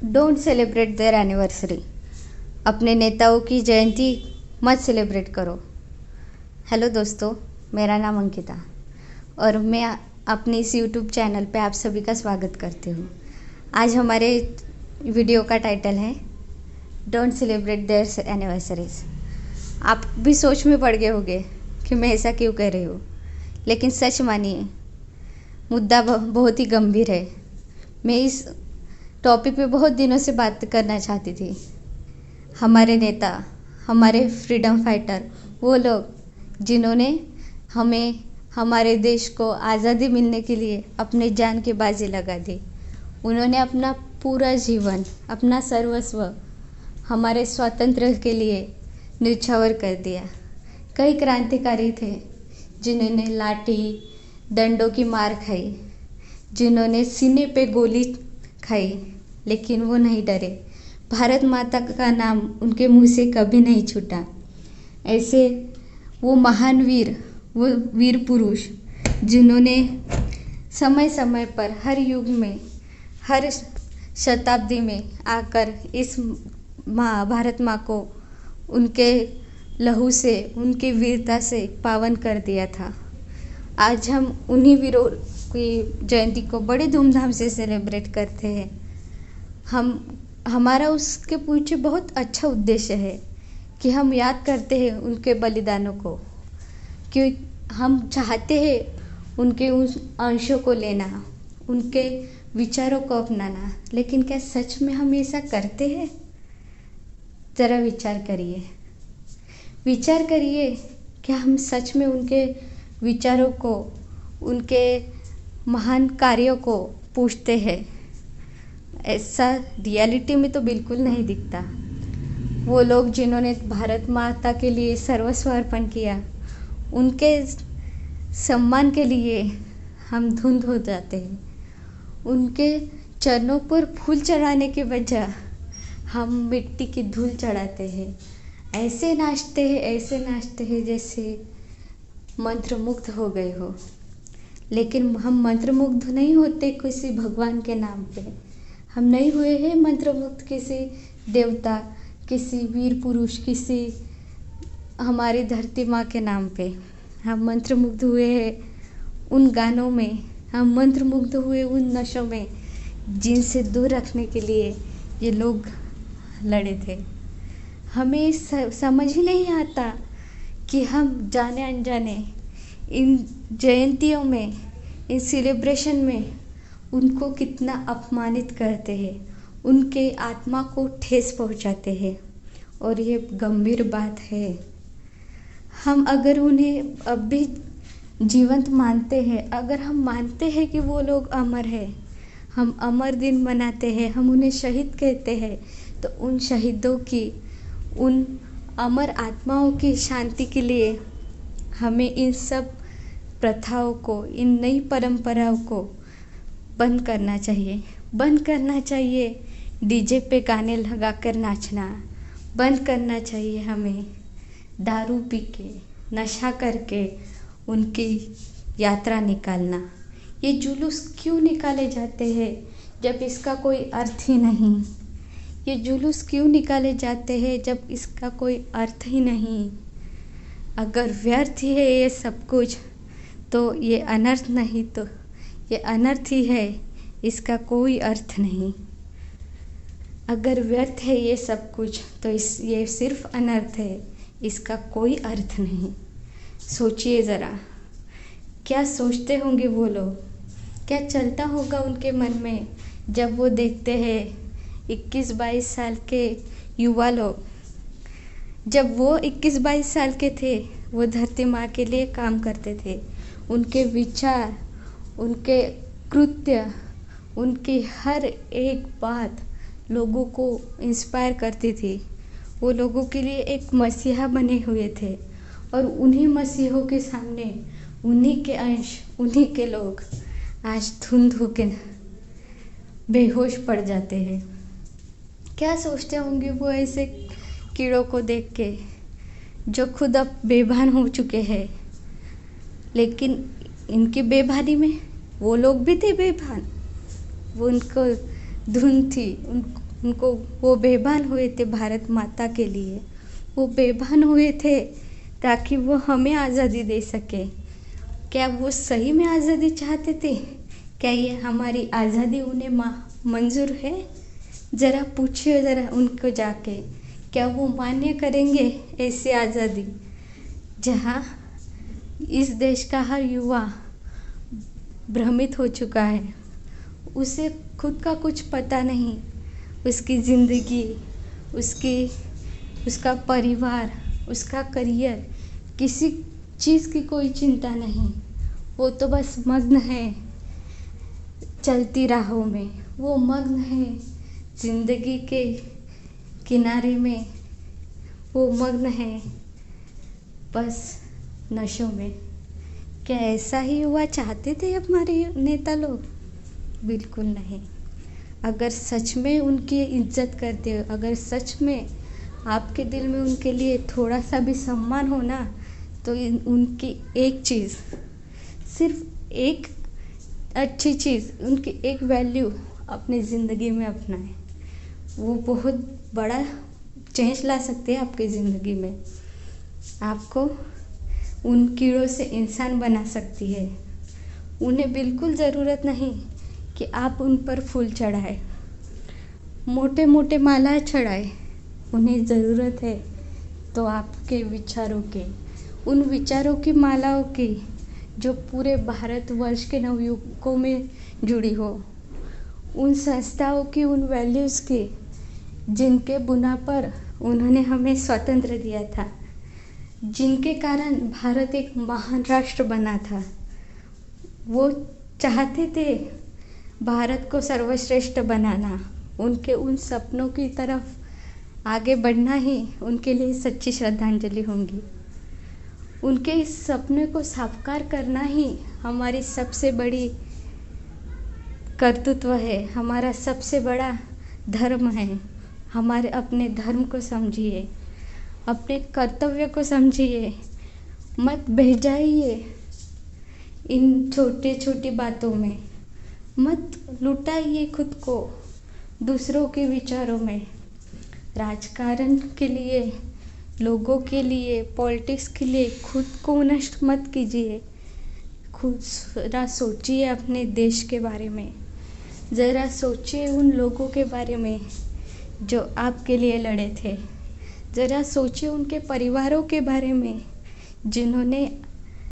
Don't celebrate their anniversary. अपने नेताओं की जयंती मत सेलिब्रेट करो। हेलो दोस्तों, मेरा नाम अंकिता और मैं अपने इस यूट्यूब चैनल पे आप सभी का स्वागत करती हूँ। आज हमारे वीडियो का टाइटल है डोंट सेलिब्रेट देयर एनिवर्सरीज। आप भी सोच में पड़ गए होंगे कि मैं ऐसा क्यों कह रही हूँ, लेकिन सच मानिए मुद्दा बहुत ही गंभीर है। मैं इस टॉपिक पे बहुत दिनों से बात करना चाहती थी। हमारे नेता, हमारे फ्रीडम फाइटर, वो लोग जिन्होंने हमें, हमारे देश को आज़ादी मिलने के लिए अपने जान की बाजी लगा दी। उन्होंने अपना पूरा जीवन, अपना सर्वस्व हमारे स्वातंत्र्य के लिए न्यौछावर कर दिया। कई क्रांतिकारी थे जिन्होंने लाठी डंडों की मार खाई, जिन्होंने सीने पे गोली खाई, लेकिन वो नहीं डरे। भारत माता का नाम उनके मुंह से कभी नहीं छूटा। ऐसे वो महान वीर, वो वीर पुरुष जिन्होंने समय समय पर हर युग में, हर शताब्दी में आकर इस माँ, भारत माँ को उनके लहू से, उनकी वीरता से पावन कर दिया था। आज हम उन्हीं वीरों की जयंती को बड़े धूमधाम से सेलिब्रेट करते हैं। हमारा उसके पीछे बहुत अच्छा उद्देश्य है कि हम याद करते हैं उनके बलिदानों को, कि हम चाहते हैं उनके उस अंशों को लेना, उनके विचारों को अपनाना। लेकिन क्या सच में हम ऐसा करते हैं? ज़रा विचार करिए, विचार करिए, क्या हम सच में उनके विचारों को, उनके महान कार्यों को पूछते हैं? ऐसा रियलिटी में तो बिल्कुल नहीं दिखता। वो लोग जिन्होंने भारत माता के लिए सर्वस्व अर्पण किया, उनके सम्मान के लिए हम धुंध हो जाते हैं। उनके चरणों पर फूल चढ़ाने के बजाय हम मिट्टी की धूल चढ़ाते हैं। ऐसे नाचते हैं जैसे मंत्रमुग्ध हो गए हो। लेकिन हम मंत्रमुग्ध नहीं होते किसी भगवान के नाम पे। हम नहीं हुए हैं मंत्रमुग्ध किसी देवता, किसी वीर पुरुष, किसी हमारी धरती माँ के नाम पे। हम मंत्रमुग्ध हुए हैं उन गानों में, हम मंत्रमुग्ध हुए उन नशों में जिनसे दूर रखने के लिए ये लोग लड़े थे। हमें समझ ही नहीं आता कि हम जाने अनजाने इन जयंतियों में, इन सेलिब्रेशन में उनको कितना अपमानित करते हैं, उनके आत्मा को ठेस पहुंचाते हैं। और ये गंभीर बात है। हम अगर उन्हें अब भी जीवंत मानते हैं, अगर हम मानते हैं कि वो लोग अमर हैं, हम अमर दिन मनाते हैं, हम उन्हें शहीद कहते हैं, तो उन शहीदों की, उन अमर आत्माओं की शांति के लिए हमें इन सब प्रथाओं को, इन नई परंपराओं को बंद करना चाहिए। बंद करना चाहिए डीजे पे गाने लगाकर नाचना। बंद करना चाहिए हमें दारू पी के, नशा करके उनकी यात्रा निकालना। ये जुलूस क्यों निकाले जाते हैं जब इसका कोई अर्थ ही नहीं? ये जुलूस क्यों निकाले जाते हैं जब इसका कोई अर्थ ही नहीं? अगर व्यर्थ ही है ये सब कुछ, तो ये अनर्थ नहीं, तो ये अनर्थ ही है, इसका कोई अर्थ नहीं। अगर व्यर्थ है ये सब कुछ, तो ये सिर्फ अनर्थ है, इसका कोई अर्थ नहीं। सोचिए ज़रा, क्या सोचते होंगे वो लोग, क्या चलता होगा उनके मन में जब वो देखते हैं 21-22 साल के युवा लोग। जब वो 21-22 साल के थे, वो धरती माँ के लिए काम करते थे। उनके विचार, उनके कृत्य, उनकी हर एक बात लोगों को इंस्पायर करती थी। वो लोगों के लिए एक मसीहा बने हुए थे। और उन्हीं मसीहों के सामने उन्हीं के अंश, उन्हीं के लोग आज धुंध होकर बेहोश पड़ जाते हैं। क्या सोचते होंगे वो ऐसे कीड़ों को देख के, जो खुद अब बेभान हो चुके हैं। लेकिन इनकी बेभानी में वो लोग भी थे बेभान। वो उनको धुन थी, उनको वो बेईमान हुए थे भारत माता के लिए। वो बेईमान हुए थे ताकि वो हमें आज़ादी दे सके। क्या वो सही में आज़ादी चाहते थे? क्या ये हमारी आज़ादी उन्हें मंजूर है? ज़रा पूछिए ज़रा उनको जाके, क्या वो मान्य करेंगे ऐसी आज़ादी जहाँ इस देश का हर युवा भ्रमित हो चुका है। उसे खुद का कुछ पता नहीं, उसकी ज़िंदगी, उसका परिवार, उसका करियर, किसी चीज़ की कोई चिंता नहीं। वो तो बस मग्न है चलती राहों में, वो मग्न है ज़िंदगी के किनारे में, वो मग्न है बस नशों में। क्या ऐसा ही हुआ चाहते थे हमारे नेता लोग? बिल्कुल नहीं। अगर सच में उनकी इज्जत करते हो, अगर सच में आपके दिल में उनके लिए थोड़ा सा भी सम्मान हो ना, तो उनकी एक चीज़, सिर्फ एक अच्छी चीज़, उनकी एक वैल्यू अपनी ज़िंदगी में अपनाएं। वो बहुत बड़ा चेंज ला सकते हैं आपकी ज़िंदगी में। आपको उन कीड़ों से इंसान बना सकती है। उन्हें बिल्कुल ज़रूरत नहीं कि आप उन पर फूल चढ़ाए, मोटे मोटे माला चढ़ाए। उन्हें ज़रूरत है तो आपके विचारों के, उन विचारों की मालाओं की जो पूरे भारतवर्ष के नवयुवकों में जुड़ी हो, उन संस्थाओं की, उन वैल्यूज़ की जिनके बुना पर उन्होंने हमें स्वतंत्र दिया था, जिनके कारण भारत एक महान राष्ट्र बना था। वो चाहते थे भारत को सर्वश्रेष्ठ बनाना। उनके उन सपनों की तरफ आगे बढ़ना ही उनके लिए सच्ची श्रद्धांजलि होंगी। उनके इस सपने को साकार करना ही हमारी सबसे बड़ी कर्तृत्व है, हमारा सबसे बड़ा धर्म है। हमारे अपने धर्म को समझिए, अपने कर्तव्य को समझिए, मत बह जाइए इन छोटी छोटी बातों में, मत लुटाइए खुद को दूसरों के विचारों में। राजकारण के लिए, लोगों के लिए, पॉलिटिक्स के लिए खुद को नष्ट मत कीजिए। खुद ज़रा सोचिए अपने देश के बारे में, ज़रा सोचिए उन लोगों के बारे में जो आपके लिए लड़े थे। ज़रा सोचिए उनके परिवारों के बारे में जिन्होंने